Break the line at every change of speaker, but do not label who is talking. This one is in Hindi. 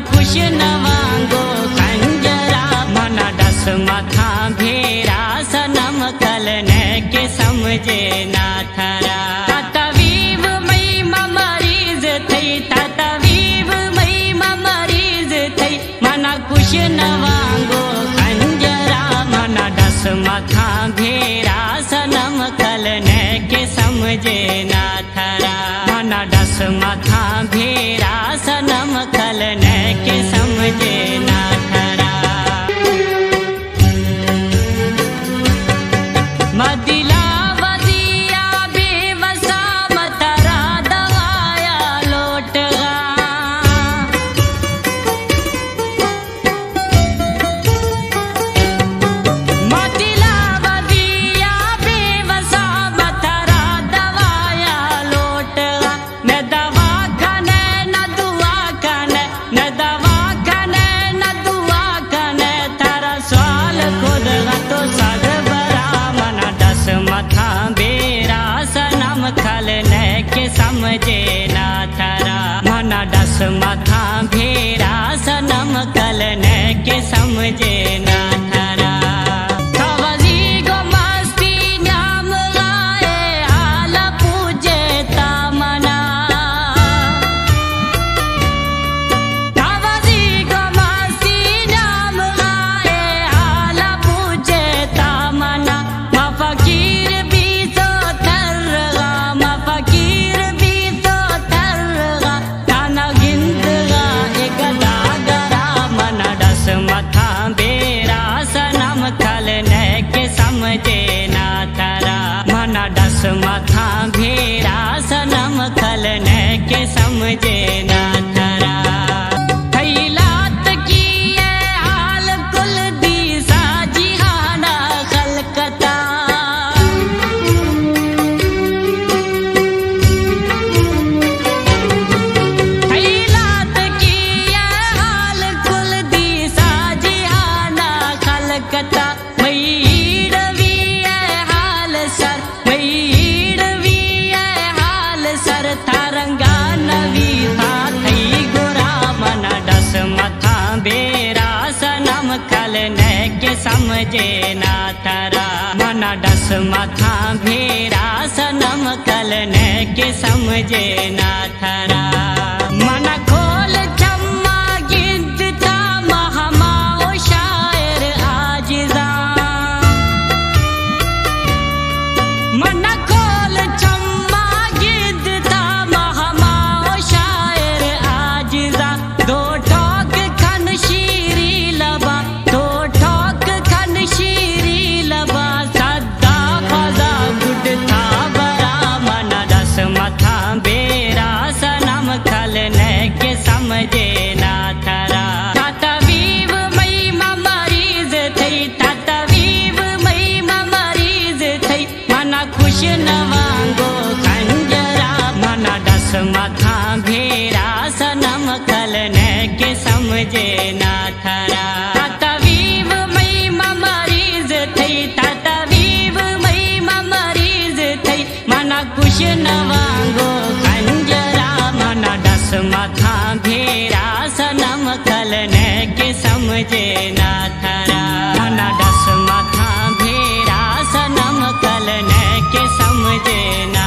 खुश नवांगो खंजरा मना डस माथा भेरा सनम कलने के समझे ना थरा तवीब मई मरीज थई तवीब मई मरीज थई मना खुश नवांगो खंजरा मना डस माथा भेरा सनम कलने के समझे ना थरा मना डस माथा भेरा सनम कलने के समझे ना थरा मदिला वदिया बेवसा मतरा दवाया लोटगा मदिला वदिया बेवसा मतरा दवाया लोटगा मैं दवा कने न दुआ कने न दवा कने न दुआ कने थारा सवाल खुद तो सग मना डस माथा बेरा सनम खलने के समझे ना थरा मना डस माथा भेरा सनम कलने के समझे ना थरा खवजी गो मस्ती न्याम गाए हाल पूजे तामना खवजी गो मस्ती न्याम गाए हाल पूजे तामना फकीर भी तो थरगा फकीर भी तो थरगा थाना गिंदगा एक दागरा मना डस माथा बेरा सनम खलने के समझे ना थरा मना डस माथा भेरा सनम खलने के समझे ना थरा बेरा सनम खलने के समझे ना थरा मना डस माथा भेरा सनम कलने के समझे ना थरा मना खोल चम्मा गिद्दता महमाओ शायर आजिजा मना खोल चम्मा गिद्दता महमाओ शायर आजिजा दो ठोक खन शीरी लबा दो ठोक खन शीरी लबा सदा फजा गुडता बरा मना डस माथा बेरा सनम खलने के समझे ना थरा तवीब मई मरीज थई तवीब मई मरीज थई मना खुश नवांगो खंजरा मना डस माथा भेरा सनम खलने के समझे ना थरा तवीब मई मरीज थई तवीब मई मरीज थई मना खुश नवांगो खंजरा मना डस माथा भेरा सनम खलने के समझे ना थरा मना डस माथा भेरा सनम खलने के समझे ना